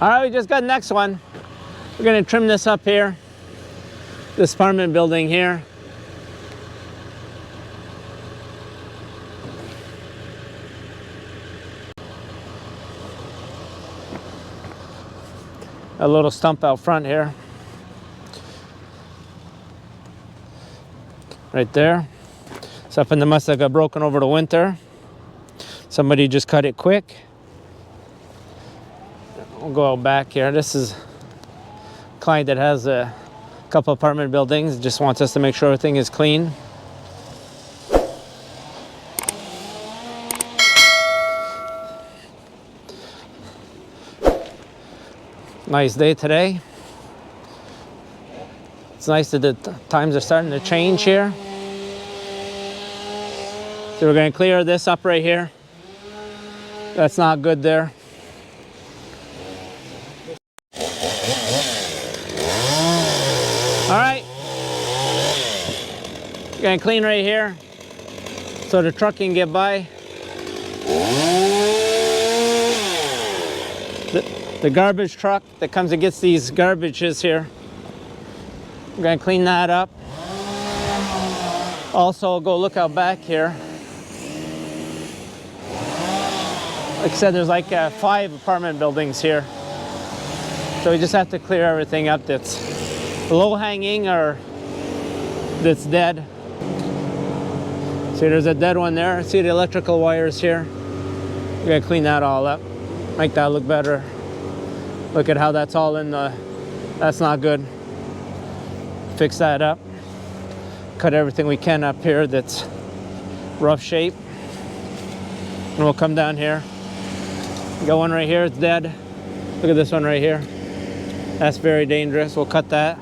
All right, we just got the next one. We're gonna trim this up here. This apartment building here. A little stump out front here. Right there. Something that must have got broken over the winter. Somebody just cut it quick. We'll go out back here. This is a client that has a couple apartment buildings, just wants us to make sure everything is clean. Nice day today. It's nice that the times are starting to change here. So we're going to clear this up right here. That's not good there. All right. We're going to clean right here so the truck can get by. The garbage truck that comes and gets these garbages here. We're going to clean that up. Also, go look out back here. Like I said, there's like 5 apartment buildings here. So we just have to clear everything up that's low hanging or that's dead. See, there's a dead one there. See the electrical wires here? We're going to clean that all up. Make that look better. Look at how that's all in the, that's not good. Fix that up. Cut everything we can up here that's rough shape. And we'll come down here. Got one right here, it's dead. Look at this one right here. That's very dangerous. We'll cut that.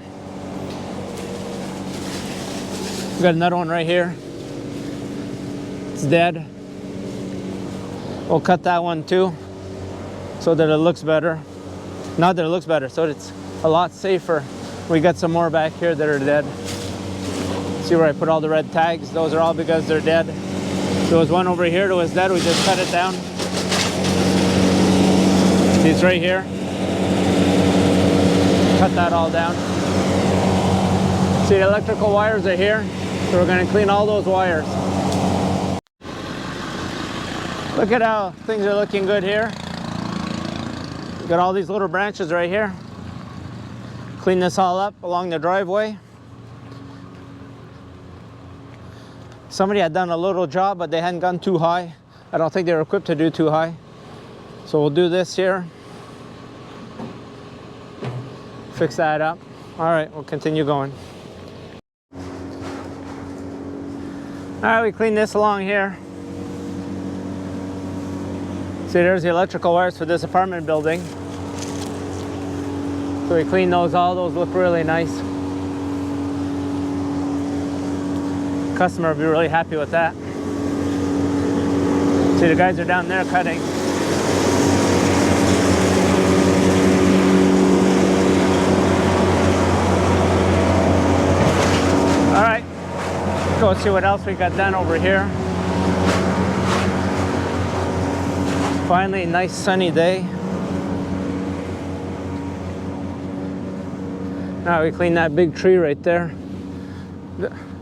We got another one right here. It's dead. We'll cut that one too, so that it looks better. Not that it looks better, so it's a lot safer. We got some more back here that are dead. See where I put all the red tags? Those are all because they're dead. There was one over here that was dead. We just cut it down. See, it's right here. Cut that all down. See, the electrical wires are here. So we're going to clean all those wires. Look at how things are looking good here. We got all these little branches right here. Clean this all up along the driveway. Somebody had done a little job, but they hadn't gone too high. I don't think they were equipped to do too high. So we'll do this here. Fix that up. All right, we'll continue going. All right, we clean this along here. See, there's the electrical wires for this apartment building. So we clean those all. Those look really nice. Customer will be really happy with that. See, the guys are down there cutting. All right, go see what else we got done over here. Finally, a nice sunny day. Now we clean that big tree right there.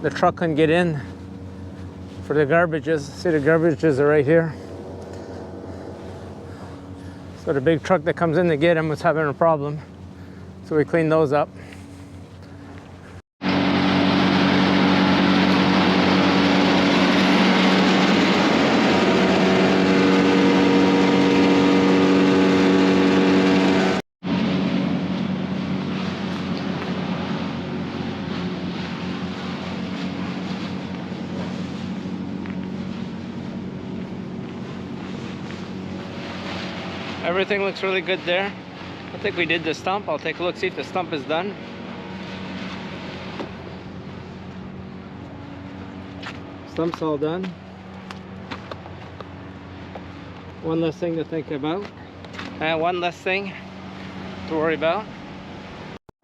The truck couldn't get in for the garbages. See, the garbages are right here. So the big truck that comes in to get them was having a problem. So we cleaned those up. Everything looks really good there. I think we did the stump. I'll take a look, see if the stump is done. Stump's all done. One less thing to think about. And one less thing to worry about.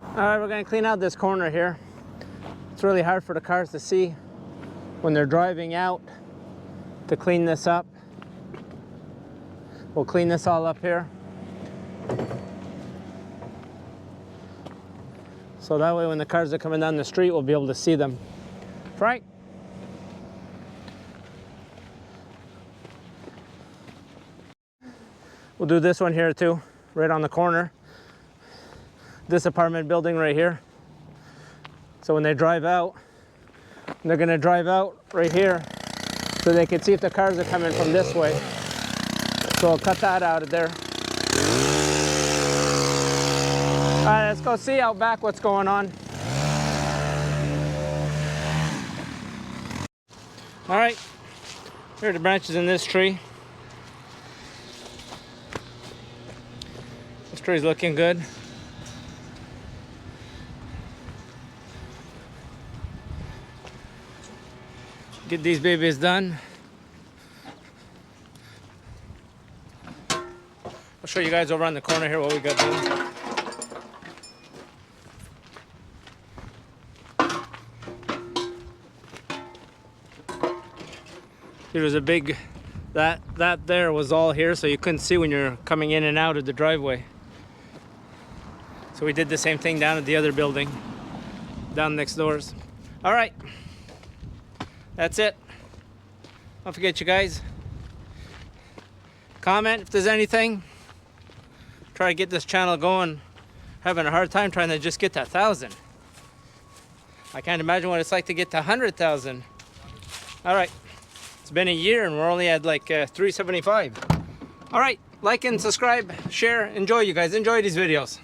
Alright, we're going to clean out this corner here. It's really hard for the cars to see when they're driving out to clean this up. We'll clean this all up here. So that way when the cars are coming down the street, we'll be able to see them. Frank? We'll do this one here too, right on the corner. This apartment building right here. So when they drive out, they're gonna drive out right here so they can see if the cars are coming from this way. So I'll cut that out of there. All right, let's go see out back what's going on. All right, here are the branches in this tree. This tree's looking good. Get these babies done. I'll show you guys over on the corner here what we got done. There was a big, that there was all here, so you couldn't see when you're coming in and out of the driveway. So we did the same thing down at the other building, down next doors. All right. That's it. Don't forget, you guys, comment if there's anything. Try to get this channel going. Having a hard time trying to just get to 1,000. I can't imagine what it's like to get to 100,000. All right, it's been a year and we're only at like 375. All right, like and subscribe, share, enjoy, you guys. Enjoy these videos.